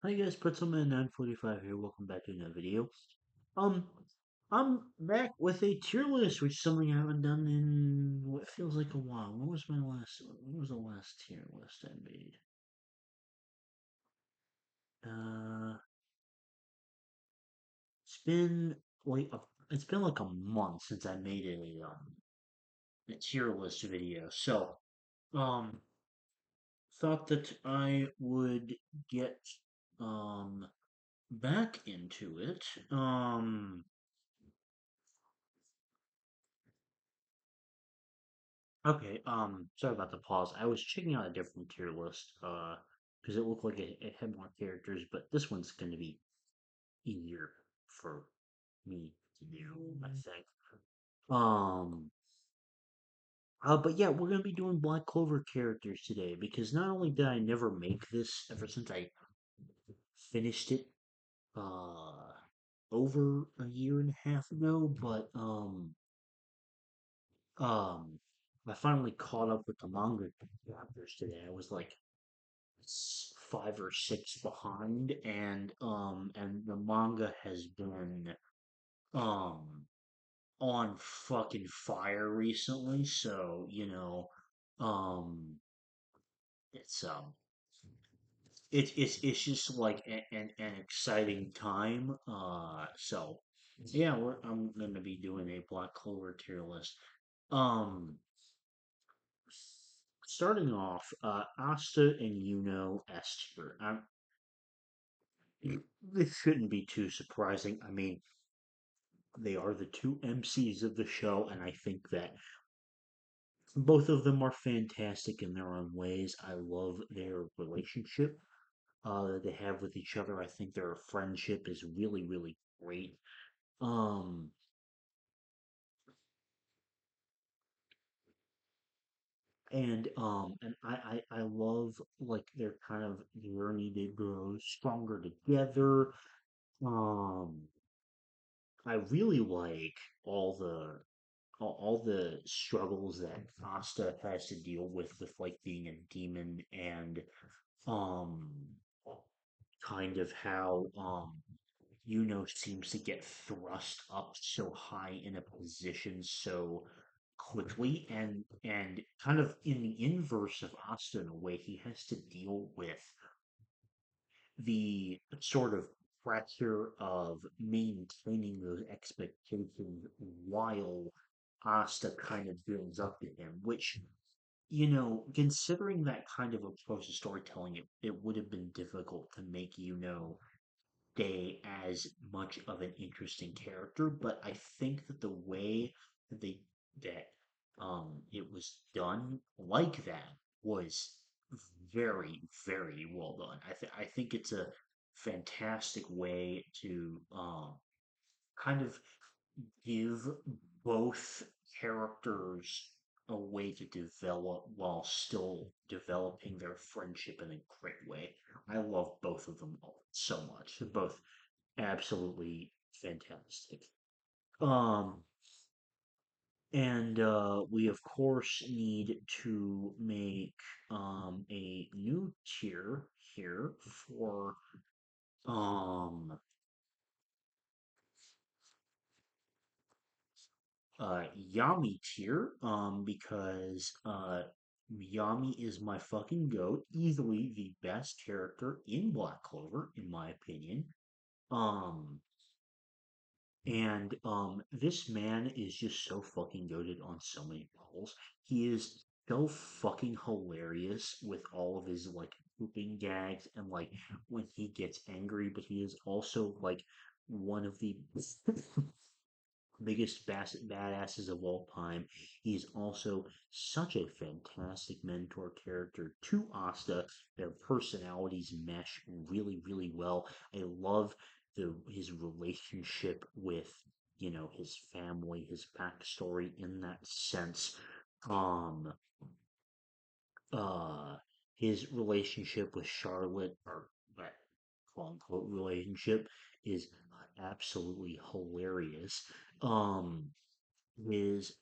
Hi guys, Pretzelman 945 here. Welcome back to another video. Um, I'm back with a tier list, which is something I haven't done in what feels like a while. What was the last tier list I made? Uh, it's been it's been like a month since I made a tier list video. Um, thought that I would get um back into it. Okay, sorry about the pause. I was checking out a different tier list, because it looked like it had more characters, but this one's going to be easier for me to do, I think. Um, but yeah, we're going to be doing Black Clover characters today, because not only did I never make this ever since I finished it, uh, over a year and a half ago, but, um, I finally caught up with the manga chapters today. I was like, five or six behind, and the manga has been um on fucking fire recently. So um, it's it's just like an exciting time. So yeah, I'm gonna be doing a Black Clover tier list. Um, Starting off, Asta and Yuno S tier. This shouldn't be too surprising. I mean, they are the two MCs of the show, and I think that both of them are fantastic in their own ways. I love their relationship that they have with each other. I think their friendship is really, really great. Um, and I love like their kind of journey to grow stronger together. Um, I really like all the all the struggles that Asta has to deal with like being a demon and um kind of how seems to get thrust up so high in a position so quickly and kind of in the inverse of Asta in a way he has to deal with the sort of pressure of maintaining those expectations while Asta kind of builds up to him, which, considering that kind of approach to storytelling, it would have been difficult to make, stay as much of an interesting character, but I think that the way that that it was done like that was very, very well done. I think it's a fantastic way to kind of give both characters a way to develop while still developing their friendship in a great way. I love both of them so much. They're both absolutely fantastic. Um, and we of course need to make a new tier here for um Yami tier, because Yami is my fucking goat, easily the best character in Black Clover, in my opinion. Um, and this man is just so fucking goated on so many levels. He is so fucking hilarious with all of his like pooping gags and like when he gets angry, but he is also like one of the biggest badasses of all time. He's also such a fantastic mentor character to Asta. Their personalities mesh really, really well. I love his relationship with his family, his backstory in that sense. Um, uh, his relationship with Charlotte, or that quote unquote relationship, is absolutely hilarious. Um, his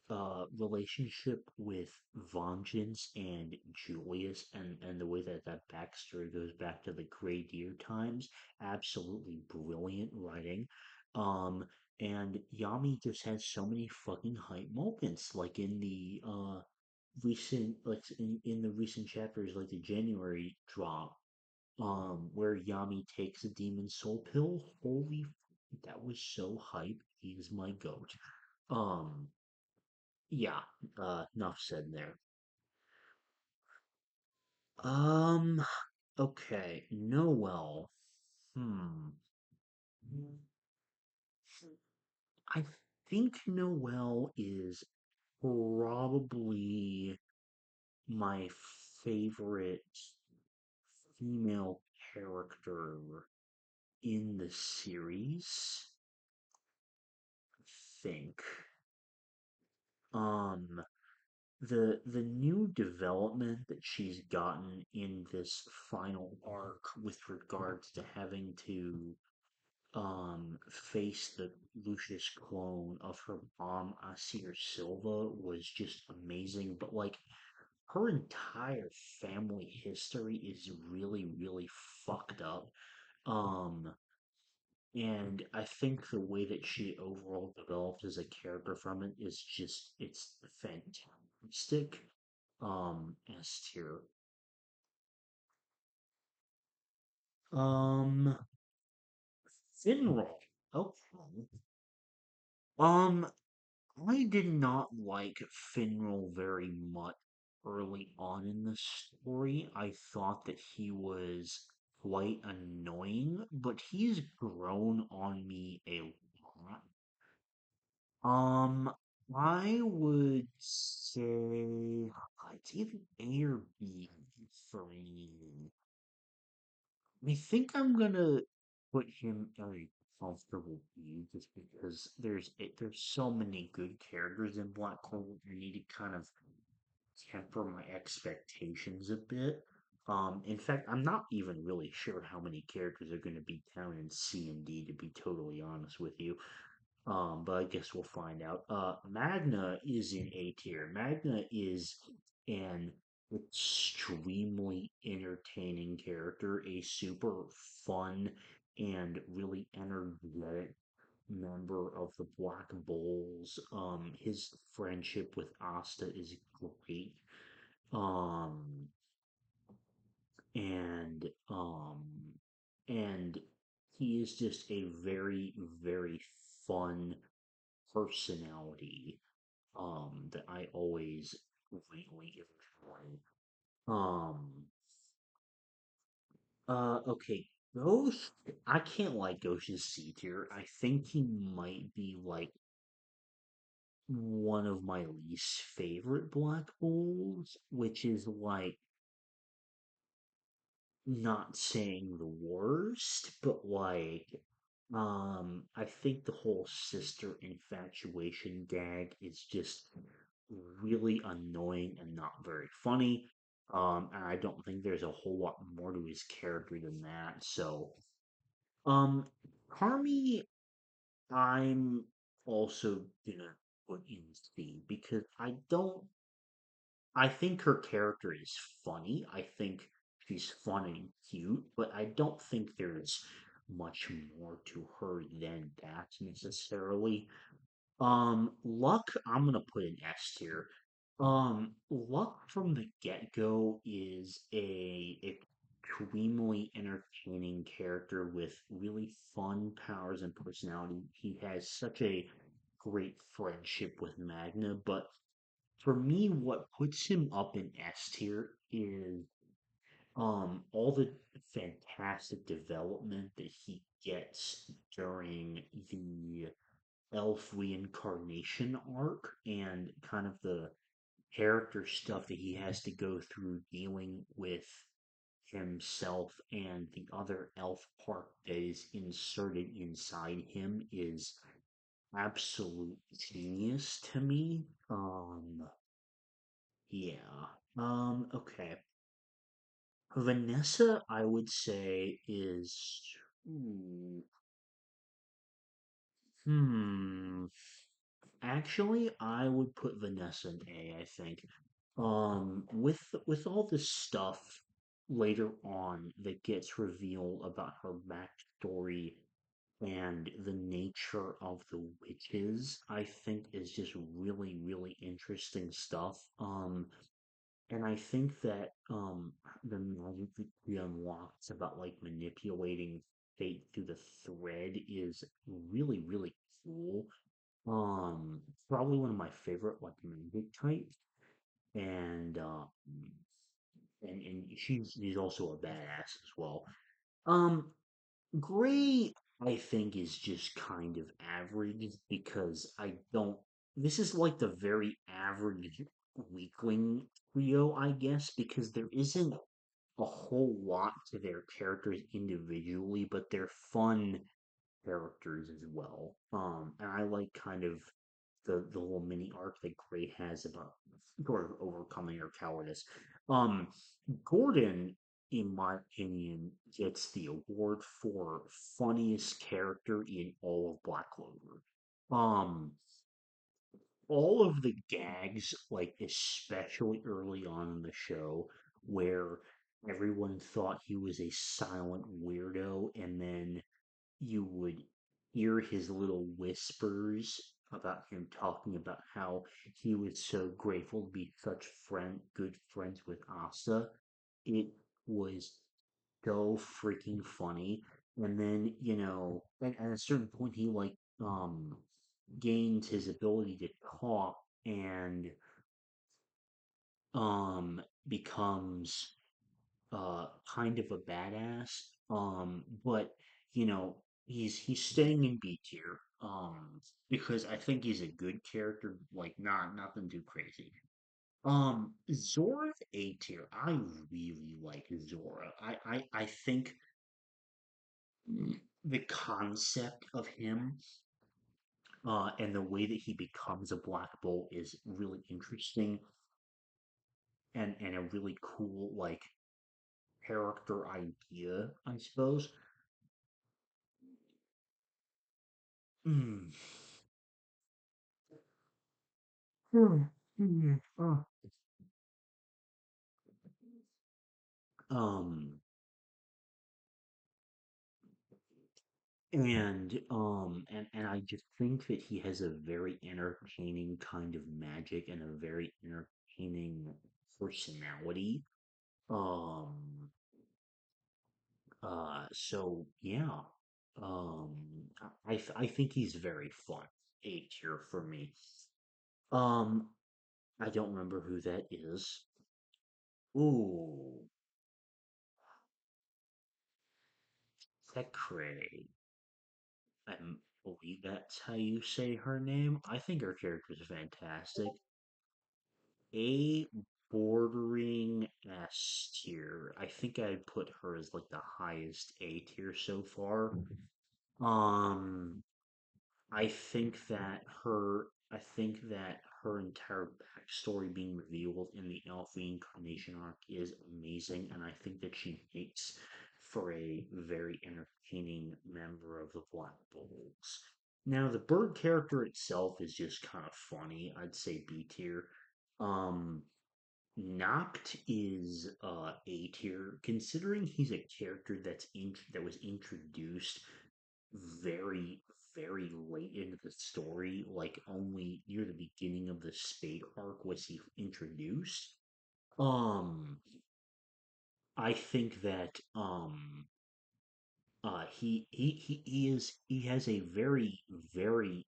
relationship with Vengeance and Julius, and the way that that backstory goes back to the Grey Deer times, absolutely brilliant writing. Um, and Yami just has so many fucking hype moments, like in the recent, like in the recent chapters, like the January drop, where Yami takes a demon soul pill. Holy, that was so hype. He is my goat. Um, yeah, enough said there. Um, okay, Noel. Hmm. I think Noel is probably my favorite female character in the series. I think. Um, the new development that she's gotten in this final arc with regards to having to face the Lucius clone of her mom, Asir Silva, was just amazing. But like her entire family history is really, really fucked up. Um, and I think the way that she overall developed as a character from it is just it's fantastic. S tier. Um, Finral. Okay. Um, I did not like Finral very much early on in the story. I thought that he was quite annoying, but he's grown on me a lot. Um, I would say it's either A or B for me. I think I'm gonna put him in a comfortable B just because there's so many good characters in Black Clover. I need to kind of temper my expectations a bit. In fact, I'm not even really sure how many characters are going to be down in C and D, to be totally honest with you. But I guess we'll find out. Magna is in A tier. Magna is an extremely entertaining character, a super fun and really energetic member of the Black Bulls. His friendship with Asta is great. Um, and and he is just a very, very fun personality that I always really enjoy. Um okay, Ghost, I can't like Ghost's C tier. I think he might be like one of my least favorite Black Holes, which is like not saying the worst, but like I think the whole sister infatuation gag is just really annoying and not very funny. And I don't think there's a whole lot more to his character than that. So, um, Carmi, I'm also gonna put in C because I think her character is funny. I think she's fun and cute, but I don't think there's much more to her than that necessarily. Luck, I'm gonna put an S tier. Luck from the get-go is a extremely entertaining character with really fun powers and personality. He has such a great friendship with Magna, but for me, what puts him up in S tier is all the fantastic development that he gets during the elf reincarnation arc and kind of the character stuff that he has to go through dealing with himself and the other elf part that is inserted inside him is absolute genius to me. Yeah. Okay. Vanessa, I would say, is. Ooh, hmm. Actually, I would put Vanessa in A, I think. With all the stuff later on that gets revealed about her backstory and the nature of the witches, I think is just really, really interesting stuff. And I think that the magic that she unlocks about like manipulating fate through the thread is really, really cool. Probably one of my favorite like magic types, and and she's also a badass as well. Um, Gray, I think, is just kind of average because I don't. This is like the very average weakling trio, I guess, because there isn't a whole lot to their characters individually, but they're fun characters as well. And I like kind of the little mini arc that Gray has about sort of overcoming her cowardice. Um, Gordon, in my opinion, gets the award for funniest character in all of Black Clover. Um, all of the gags, like especially early on in the show, where everyone thought he was a silent weirdo, and then you would hear his little whispers about him talking about how he was so grateful to be such good friends with Asta. It was so freaking funny. And then, at a certain point he like gains his ability to talk and becomes kind of a badass. But he's staying in B tier. Because I think he's a good character, like not nothing too crazy. Zora's A tier. I really like Zora. I think the concept of him, and the way that he becomes a Black Bolt is really interesting and a really cool like character idea, I suppose. Mm. Hmm. Hmm. Um, and I just think that he has a very entertaining kind of magic and a very entertaining personality. Um, so yeah. Um, I think he's very fun. A tier for me. Um, I don't remember who that is. Ooh, Thecray. I believe that's how you say her name. I think her character is fantastic. A bordering S tier. I think I'd put her as like the highest A tier so far. Um, I think that her entire backstory being revealed in the Elf reincarnation arc is amazing, and I think that she makes for a very entertaining member of the Black Bulls. Now, the bird character itself is just kind of funny. I'd say B tier. Um, Noct is A tier, considering he's a character that was introduced very, very late into the story, like only near the beginning of the Spade arc was he introduced. Um, I think that he has a very, very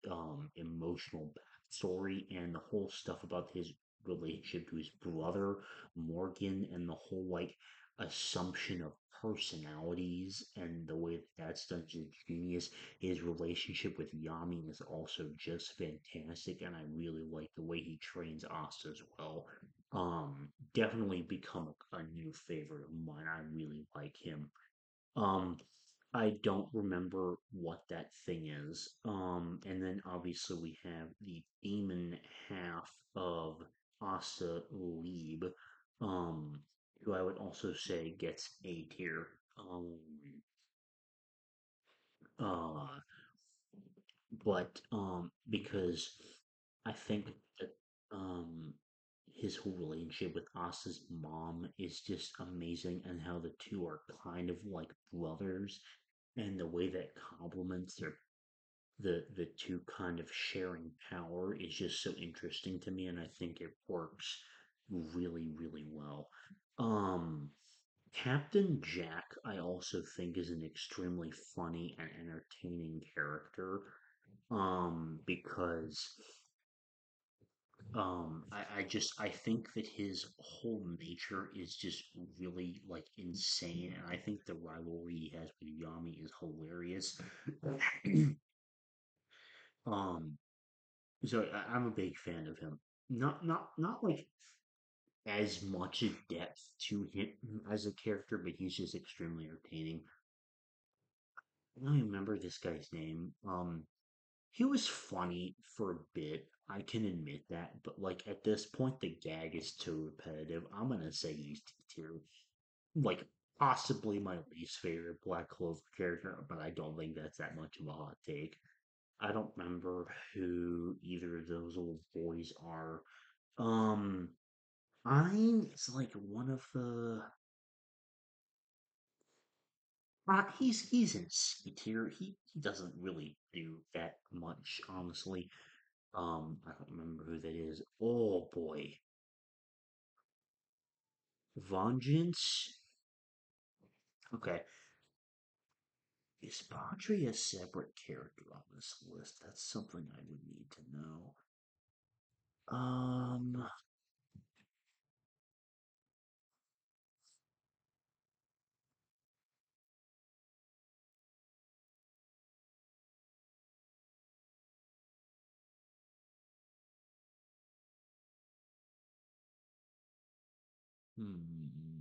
emotional backstory, and the whole stuff about his relationship to his brother Morgan and the whole like assumption of personalities and the way that that's done is genius. His relationship with Yami is also just fantastic, and I really like the way he trains Asta as well. Definitely become a new favorite of mine. I really like him. Um, I don't remember what that thing is. And then obviously we have the demon half of Asa Lieb, um, who I would also say gets A tier. Uh, but because I think that um his whole relationship with Asta's mom is just amazing, and how the two are kind of like brothers, and the way that complements the two kind of sharing power is just so interesting to me, and I think it works really, really well. Um, Captain Jack, I also think, is an extremely funny and entertaining character. Because I think that his whole nature is just really like insane, and I think the rivalry he has with Yami is hilarious. um, so I'm a big fan of him. Not like as much depth to him as a character, but he's just extremely entertaining. I don't remember this guy's name. He was funny for a bit. I can admit that, but like at this point, the gag is too repetitive. I'm gonna say he's T tier. Like possibly my least favorite Black Clover character, but I don't think that's that much of a hot take. I don't remember who either of those little boys are. Um, Mine is like one of the. He's in C tier. He doesn't really do that much, honestly. I don't remember who that is. Oh boy, Vengeance. Okay, is Padre a separate character on this list? That's something I would need to know. Um, hmm,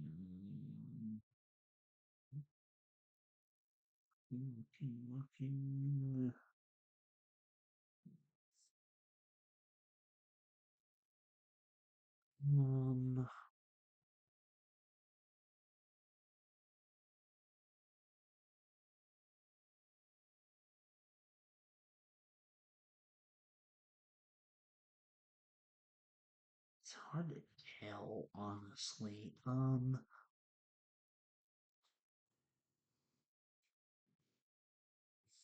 looking. Um, it's hard to tell, honestly.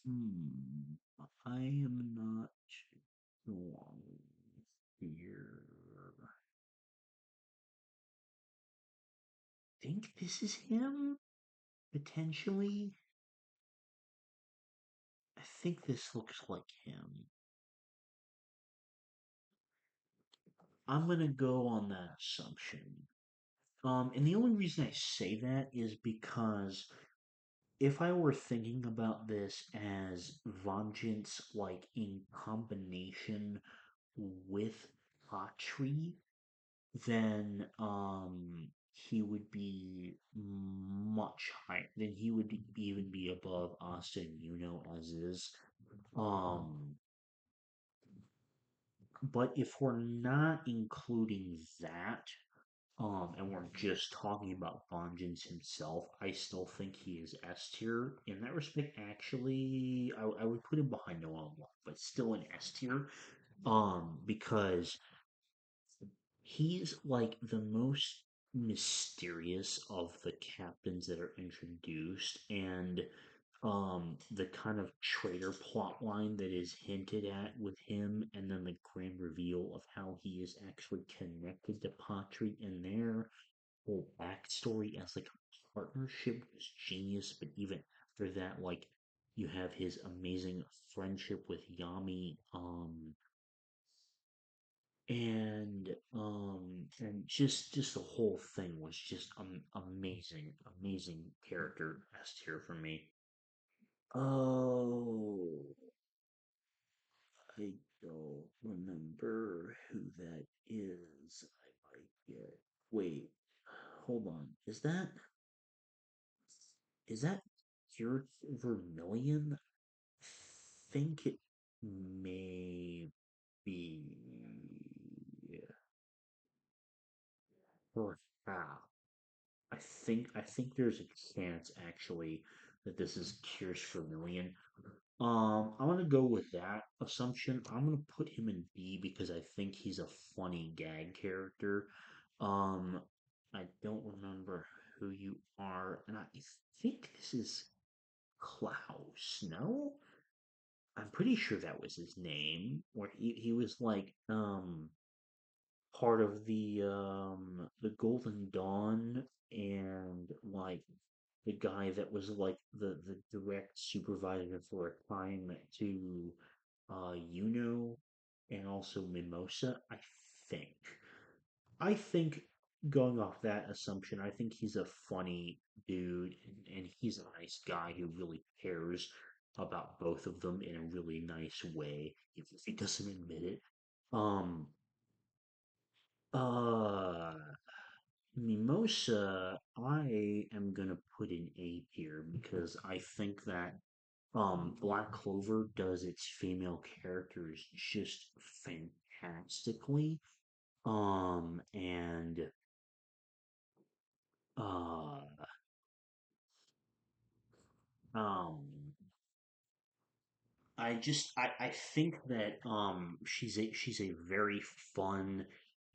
Hmm, I am not sure here. Think this is him? Potentially? I think this looks like him. I'm gonna go on that assumption. And the only reason I say that is because if I were thinking about this as Vengeance, like in combination with Patri, then he would be much higher. Then he would even be above Austin, as is. Um, but if we're not including that, and we're just talking about Bonjins himself, I still think he is S tier. In that respect, actually, I would put him behind Noah a lot, but still an S tier. Because he's like the most mysterious of the captains that are introduced, and the kind of traitor plot line that is hinted at with him, and then the grand reveal of how he is actually connected to Patry in their whole backstory as like a partnership was genius. But even after that, like you have his amazing friendship with Yami, and just the whole thing was just amazing, amazing character S tier for me. Oh, I don't remember who that is. I might get. Wait, hold on. Is that George Vermillion? I think it may be. Perhaps. I think there's a chance actually that this is Curious Vermilion. I'm gonna go with that assumption. I'm gonna put him in B because I think he's a funny gag character. Um, I don't remember who you are, and I think this is Klaus. No, I'm pretty sure that was his name. Where he was like part of the Golden Dawn and like the guy that was like the direct supervisor for a time to Yuno and also Mimosa, think. I think going off that assumption, I think he's a funny dude and he's a nice guy who really cares about both of them in a really nice way, even if he doesn't admit it. Um uh Mimosa, I am gonna put in A tier because I think that Black Clover does its female characters just fantastically. And uh um I think that she's a very fun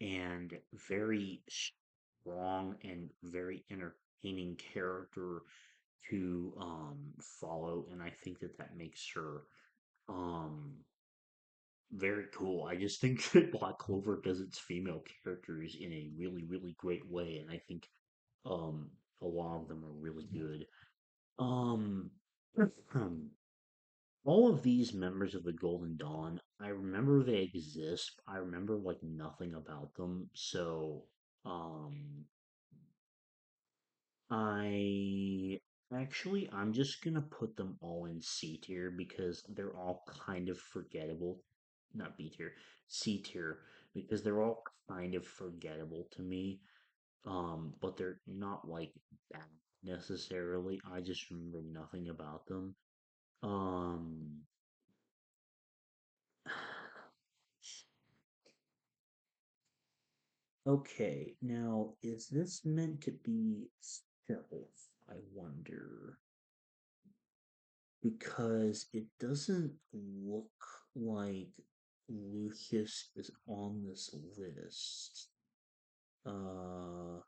and very strong and very entertaining character to follow, and I think that that makes her um very cool. I just think that Black Clover does its female characters in a really, really great way, and I think um a lot of them are really good. Um, all of these members of the Golden Dawn, I remember they exist. I remember like nothing about them, so um I'm just gonna put them all in C tier because they're all kind of forgettable. Not B tier, C tier because they're all kind of forgettable to me. But they're not like bad necessarily. I just remember nothing about them. Um, okay, now is this meant to be stealth? I wonder. Because it doesn't look like Lucius is on this list. Uh,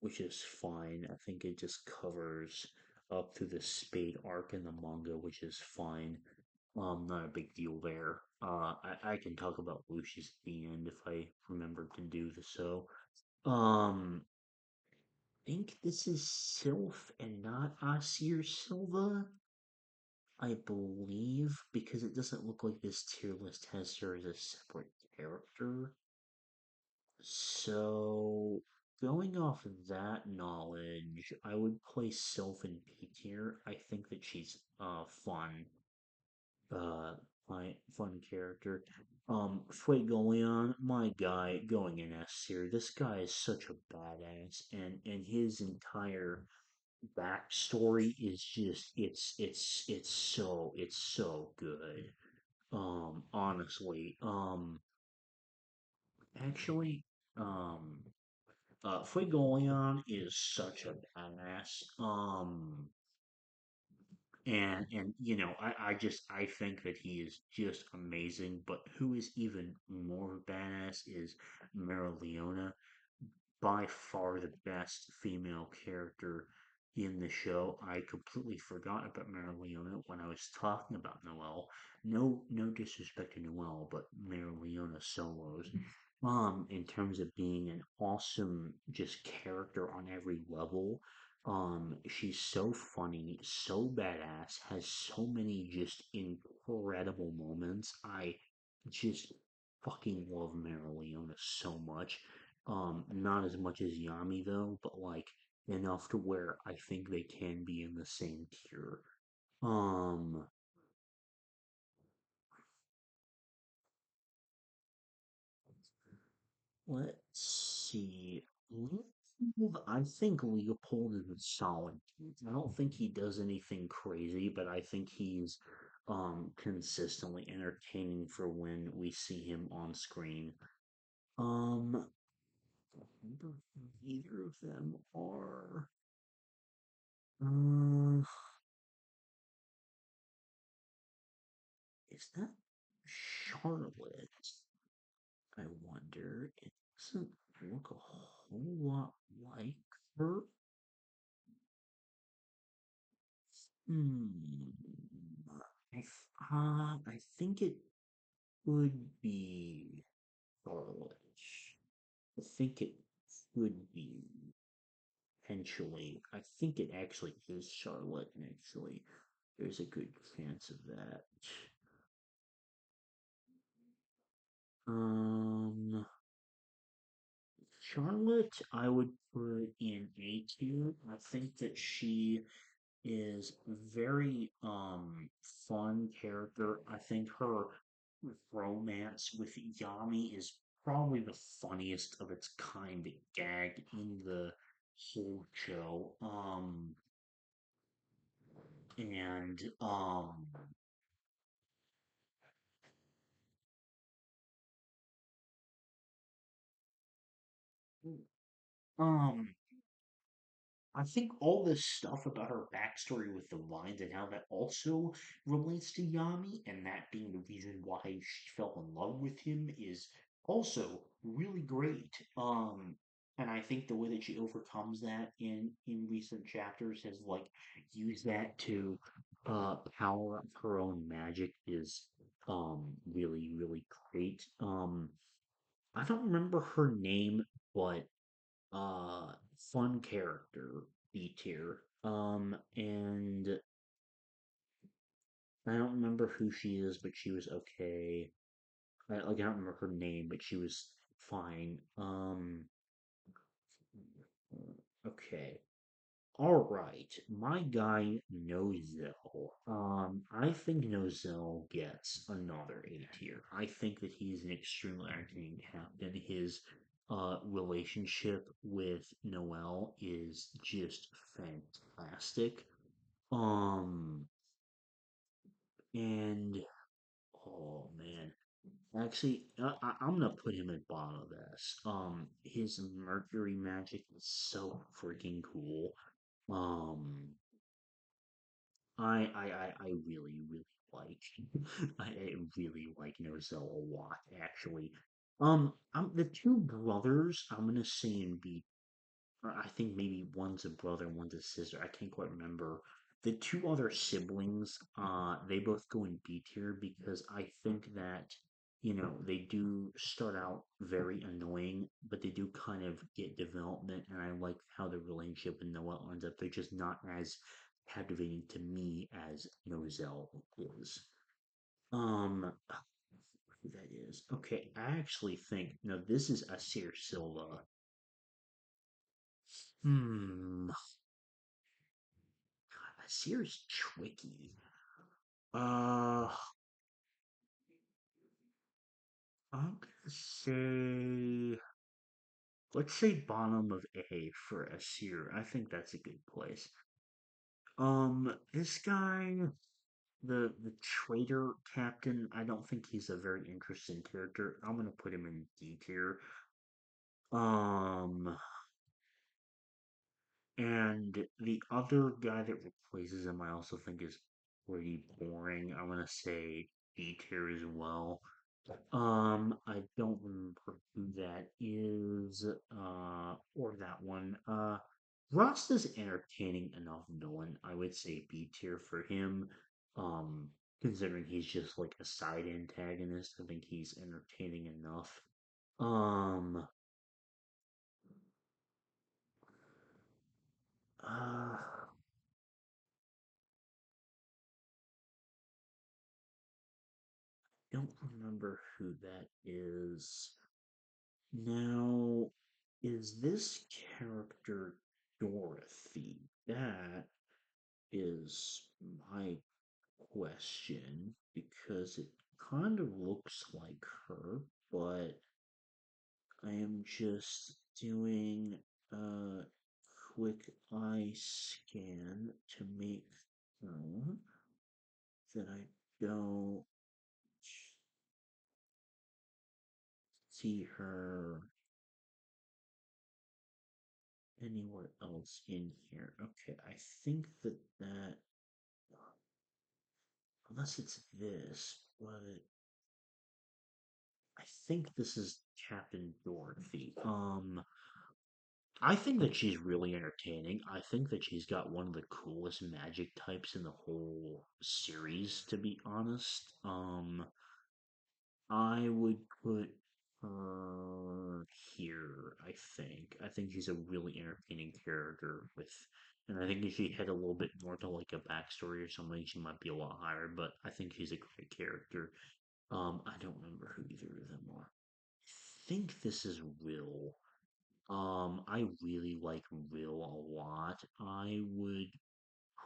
which is fine. I think it just covers up through the Spade arc in the manga, which is fine. Not a big deal there. I can talk about Lucius at the end if I remember to do so. Think this is Sylph and not Asir Silva. I believe, because it doesn't look like this tier list has her as a separate character. So, going off of that knowledge, I would place Sylph in B tier. I think that she's fun, uh, fun character. Fuegoleon, my guy, going in S tier. This guy is such a badass, and his entire backstory is just it's so good. Honestly, actually, um, Fuegoleon is such a badass. And I think that he is just amazing. But who is even more badass is Mereoleona, by far the best female character in the show. I completely forgot about Mereoleona when I was talking about Noelle. No disrespect to Noelle, but Mereoleona solos. In terms of being an awesome just character on every level. She's so funny, so badass, has so many just incredible moments. I just fucking love Mereoleona so much. Not as much as Yami though, but like enough to where I think they can be in the same tier. Um, let's see. I think Leopold is a solid. I don't think he does anything crazy, but I think he's consistently entertaining for when we see him on screen. Um, either of them are. is that Charlotte? I wonder. It doesn't look a whole lot like her. Hmm. I think it would be Charlotte. I think it could be potentially. I think it actually is Charlotte, actually. There's a good chance of that. Um, Charlotte, I would put in A tier. I think that she is very fun character. I think her romance with Yami is probably the funniest of its kind gag in the whole show. And um I think all this stuff about her backstory with the vines and how that also relates to Yami, and that being the reason why she fell in love with him is also really great. And I think the way that she overcomes that in recent chapters has like used that to power up her own magic is really great. I don't remember her name, but uh fun character B tier. And I don't remember who she is, but she was okay. I don't remember her name, but she was fine. Okay. All right. My guy Nozel. I think Nozel gets another A tier. I think that he's an extremely entertaining captain. His relationship with Noel is just fantastic. Um and oh man. Actually, I'm gonna put him at bottom of this. His Mercury magic is so freaking cool. Um, I really like I really like Nozel a lot actually. The two brothers I'm gonna say in B or I think maybe one's a brother and one's a sister. I can't quite remember. The two other siblings, they both go in B tier because I think that, they do start out very annoying, but they do kind of get development, and I like how the relationship with Noah ends up. They're just not as captivating to me as Nozel is. Um, who that is? Okay, I actually think, no, this is Asir Silva. Hmm. That series tricky. Uh, I'm gonna say, let's say bottom of A for Asir. I think that's a good place. This guy, the traitor captain, I don't think he's a very interesting character. I'm gonna put him in D tier. Um, and the other guy that replaces him, I also think is pretty boring. I'm gonna say D tier as well. I don't remember who that is, or that one. Rosta's entertaining enough villain. I would say B tier for him. Um, Considering he's just like a side antagonist, I think he's entertaining enough. Um, I don't remember who that is. Now, is this character Dorothy? That is my question because it kind of looks like her, but I am just doing a quick eye scan to make sure that I don't see her anywhere else in here. Okay, I think that unless it's this. But I think this is Captain Dorothy. I think that she's really entertaining. I think that she's got one of the coolest magic types in the whole series, to be honest. I would put her here, I think. I think she's a really entertaining character and I think if she had a little bit more to like a backstory or something, she might be a lot higher, but I think she's a great character. I don't remember who either of them are. I think this is Will. I really like Will a lot. I would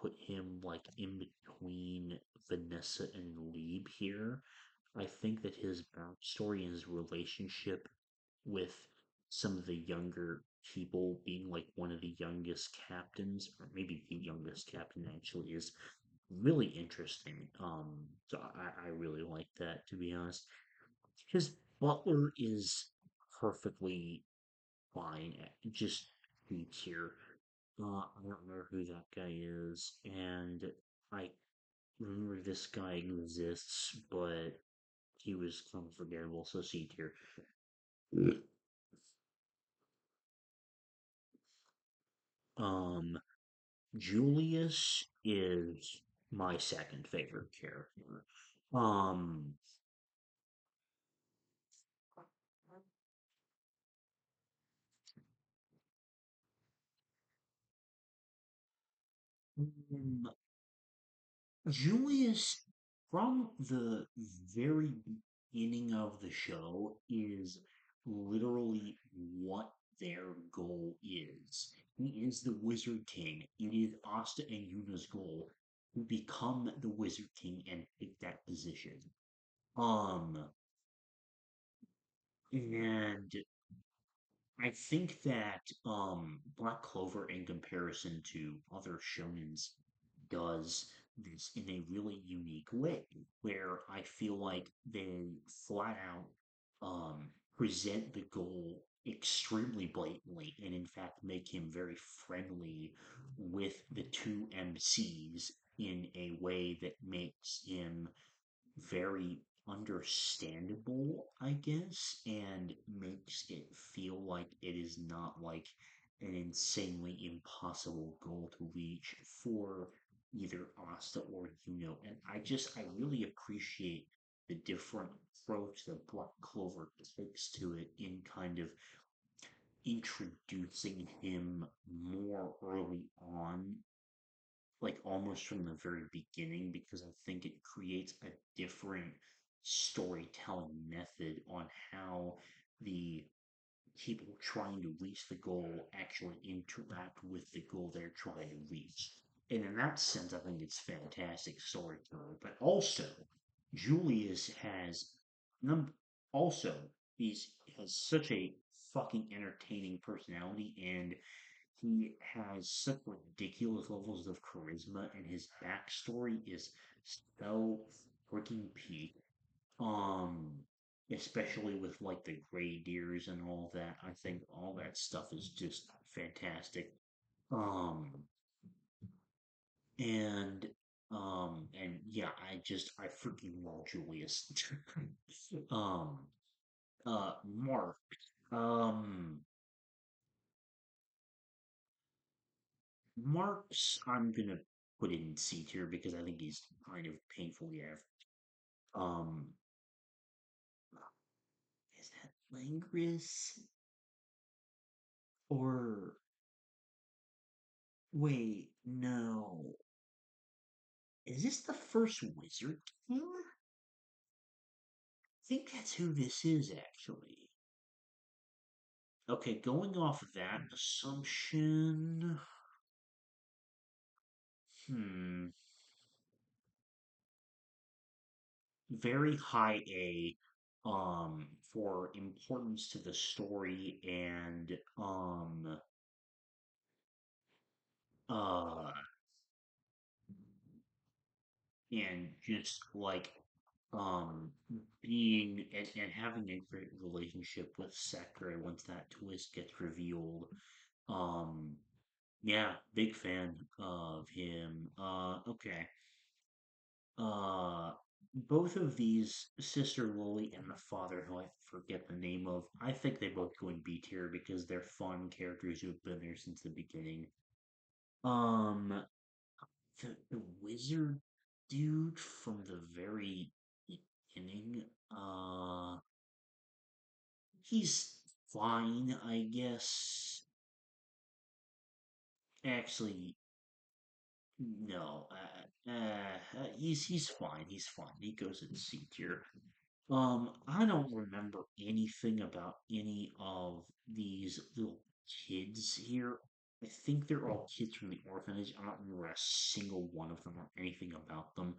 put him like in between Vanessa and Lieb here. I think that his backstory and his relationship with some of the younger people, being like one of the youngest captains, or maybe the youngest captain actually, is really interesting. So I really like that, to be honest. Because Butler is perfectly fine at just beats here. I don't remember who that guy is, and I remember this guy exists, but he was unforgettable. So C tier. Um, Julius is my second favorite character. Um, um, Julius, from the very beginning of the show, is literally what their goal is. He is the Wizard King. It is Asta and Yuna's goal to become the Wizard King and take that position. Um, and I think that Black Clover, in comparison to other shonens, does this in a really unique way, where I feel like they flat out present the goal extremely blatantly, and in fact make him very friendly with the two MCs in a way that makes him very understandable, I guess, and makes it feel like it is not like an insanely impossible goal to reach for either Asta or Yuno. And I really appreciate the different approach that Black Clover takes to it in kind of introducing him more early on, like almost from the very beginning, because I think it creates a different storytelling method on how the people trying to reach the goal actually interact with the goal they're trying to reach. And in that sense, I think it's fantastic storytelling. But also, Julius has num also he's has such a fucking entertaining personality, and he has such ridiculous levels of charisma, and his backstory is so freaking peak. Um, Especially with like the gray deers and all that. I think all that stuff is just fantastic. Um, and and yeah, I freaking love Julius. um, Mark. Um, Mark's I'm gonna put in C tier because I think he's kind of painfully average. Um, is that Langris? Or wait, no. Is this the first Wizard King? I think that's who this is actually. Okay, going off of that assumption, hmm, very high A, for importance to the story uh, and just like um being and having a great relationship with Sakurai once that twist gets revealed. Um, yeah, big fan of him. Okay. both of these, Sister Lily and the father, who I forget the name of, I think they both go in B tier because they're fun characters who have been there since the beginning. Um, the wizard dude from the very beginning, he's fine, I guess. Actually, no, he's fine. He's fine. He goes in C tier. I don't remember anything about any of these little kids here. I think they're all kids from the orphanage. I don't remember a single one of them or anything about them.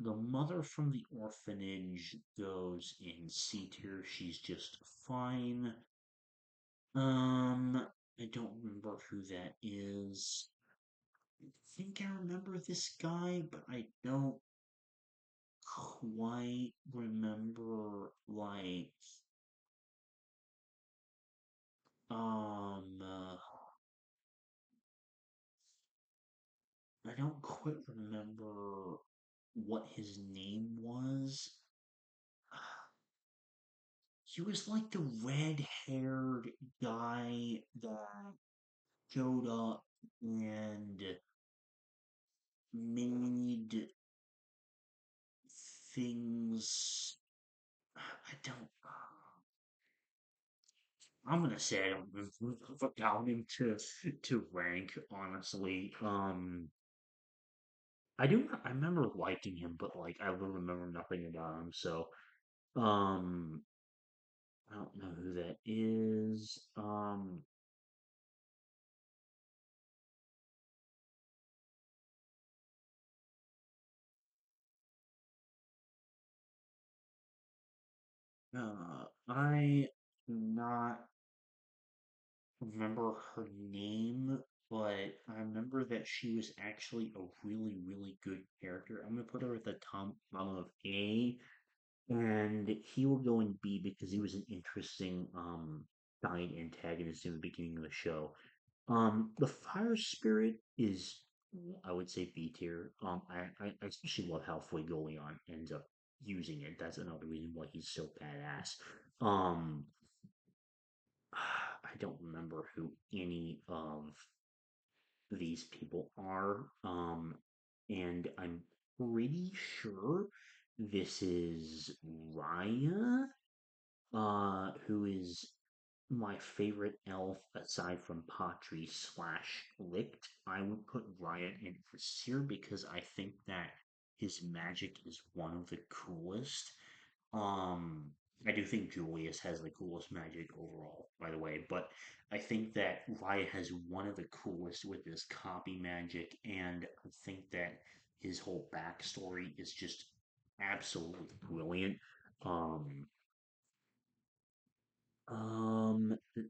The mother from the orphanage goes in C tier. She's just fine. I don't remember who that is. I think I remember this guy, but I don't quite remember uh, I don't quite remember what his name was. He was like the red-haired guy that showed up and made things. I don't. I'm gonna say I don't remember down him to rank, honestly. I remember liking him, but like I will remember nothing about him. So um, I don't know who that is. I do not remember her name, but I remember that she was actually a really, really good character. I'm gonna put her at the top bottom of A, and he will go in B because he was an interesting side antagonist in the beginning of the show. The fire spirit is, I would say, B tier. I especially love how Fuegoleon ends up using it. That's another reason why he's so badass. Um, I don't remember who any of these people are. And I'm pretty sure this is Raya, who is my favorite elf aside from Patri slash Licht. I would put Riot in S tier because I think that his magic is one of the coolest. Um, I do think Julius has the coolest magic overall, by the way, but I think that Riot has one of the coolest with his copy magic, and I think that his whole backstory is just absolutely brilliant. Um, the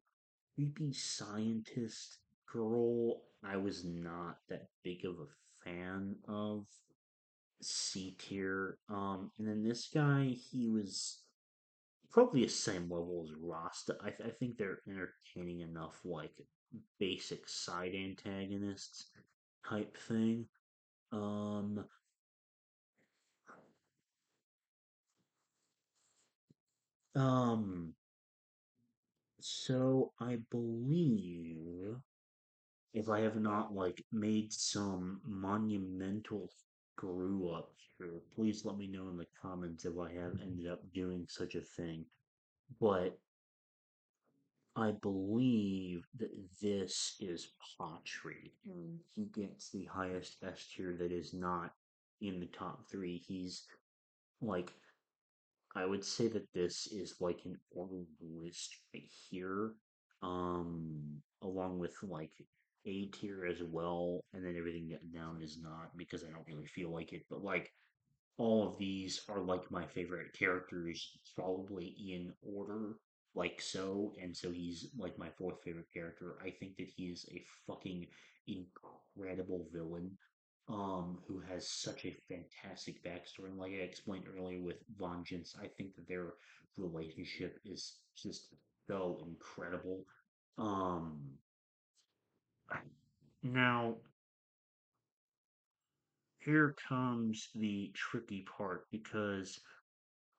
creepy scientist girl, I was not that big of a fan of. C tier. And then this guy, he was probably the same level as Rasta. I think they're entertaining enough, like basic side antagonists type thing. Um, um, so I believe if I have not like made some monumental screw up here, please let me know in the comments if I have ended up doing such a thing. But I believe that this is Pottery. And he gets the highest S tier that is not in the top three. He's like, I would say that this is like an ordered list right here, along with like A tier as well, and then everything down is not because I don't really feel like it. But like all of these are like my favorite characters, probably in order, like so, and so he's like my fourth favorite character. I think that he is a fucking incredible villain, who has such a fantastic backstory. And like I explained earlier with Vengeance, I think that their relationship is just so incredible. Um, now here comes the tricky part because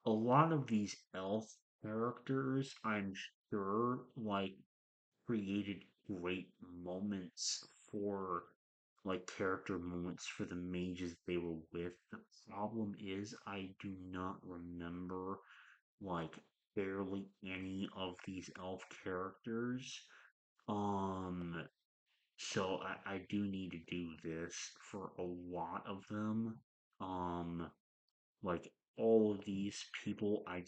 a lot of these elf characters, I'm sure, like created great moments for character moments for the mages they were with. The problem is I do not remember like barely any of these elf characters. Um so I do need to do this for a lot of them. Um like all of these people I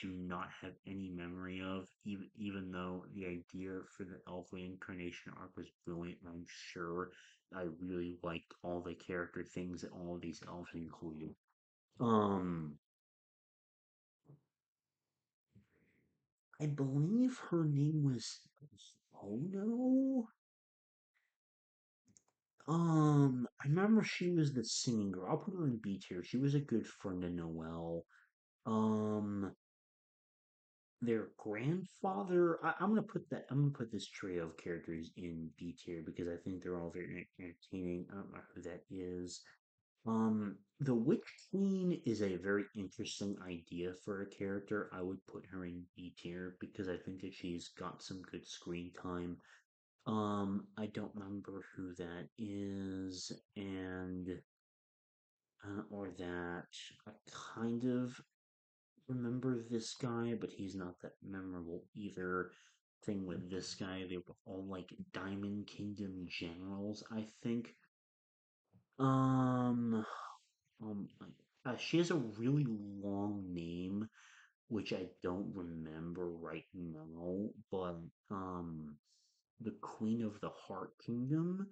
do not have any memory of, even though the idea for the elf reincarnation arc was brilliant, and I'm sure I really liked all the character things that all of these elves included. Um I believe her name was Ono. I remember she was the singing girl. I'll put her in B tier. She was a good friend of Noelle. Um, their grandfather. I'm gonna put this trio of characters in B tier because I think they're all very entertaining. I don't know who that is. The Witch Queen is a very interesting idea for a character. I would put her in B tier because I think that she's got some good screen time. I don't remember who that is, and or that I kind of remember this guy, but he's not that memorable either. Thing with this guy, they were all like Diamond Kingdom generals, I think. Um, um, she has a really long name, which I don't remember right now, but um, the Queen of the Heart Kingdom.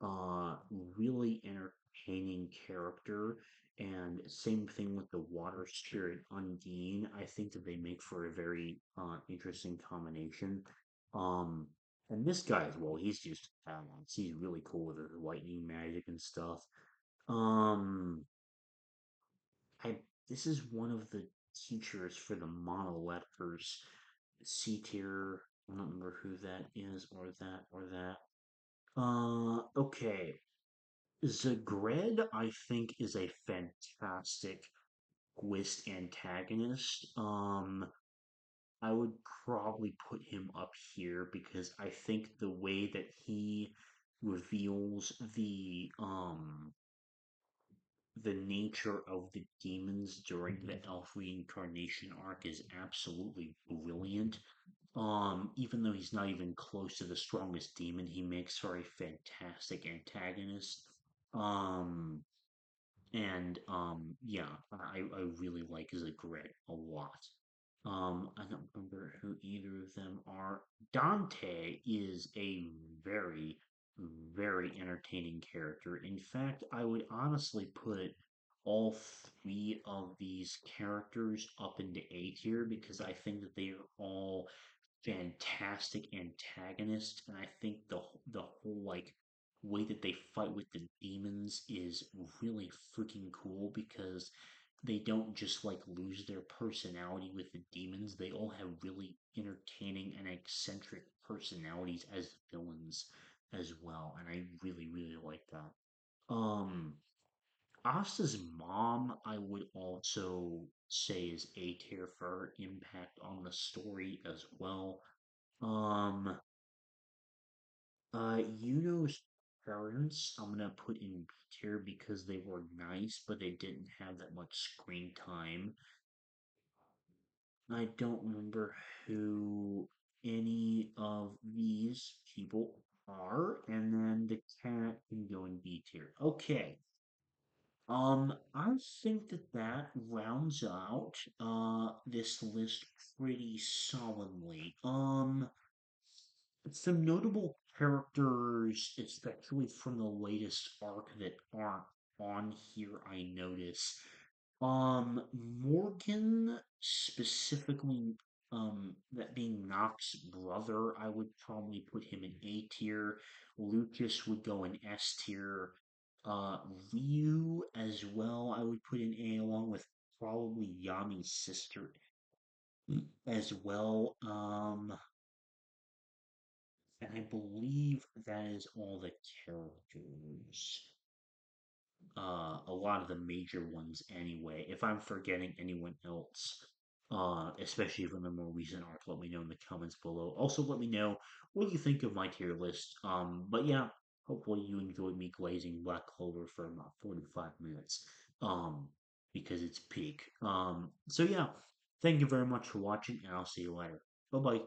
Uh, Really entertaining character, and same thing with the water spirit Undine. I think that they make for a very interesting combination. Um, and this guy as well, he's just he's really cool with his lightning magic and stuff. Um, I This is one of the teachers for the monolectors. C tier. I don't remember who that is, or that, or that. Okay. Zagred, I think, is a fantastic twist antagonist. I would probably put him up here because I think the way that he reveals the nature of the demons during the elf reincarnation arc is absolutely brilliant. Even though he's not even close to the strongest demon, he makes for a fantastic antagonist. Um, And yeah, I really like Zagret a lot. I don't remember who either of them are. Dante is a very, very entertaining character. In fact, I would honestly put all three of these characters up into A tier because I think that they are all fantastic antagonist, and I think the whole way that they fight with the demons is really freaking cool because they don't just lose their personality with the demons. They all have really entertaining and eccentric personalities as villains as well, and I really really like that. Um, Asta's mom, I would also say is A tier for her impact on the story as well. Um, Yuno's parents, I'm gonna put in B tier because they were nice, but they didn't have that much screen time. I don't remember who any of these people are, and then the cat can go in B tier. Okay. I think that that rounds out this list pretty solidly. Some notable characters, especially from the latest arc, that aren't on here, I notice. Morgan, specifically, that being Nox's brother, I would probably put him in A tier. Lucas would go in S tier. Uh, Ryu as well, I would put in A along with probably Yami's sister as well. And I believe that is all the characters. a lot of the major ones anyway. If I'm forgetting anyone else, especially from the more recent arc, let me know in the comments below. Also, let me know what you think of my tier list. But yeah, hopefully you enjoyed me glazing Black Clover for about 45 minutes. Um, because it's peak. So yeah, thank you very much for watching, and I'll see you later. Bye bye.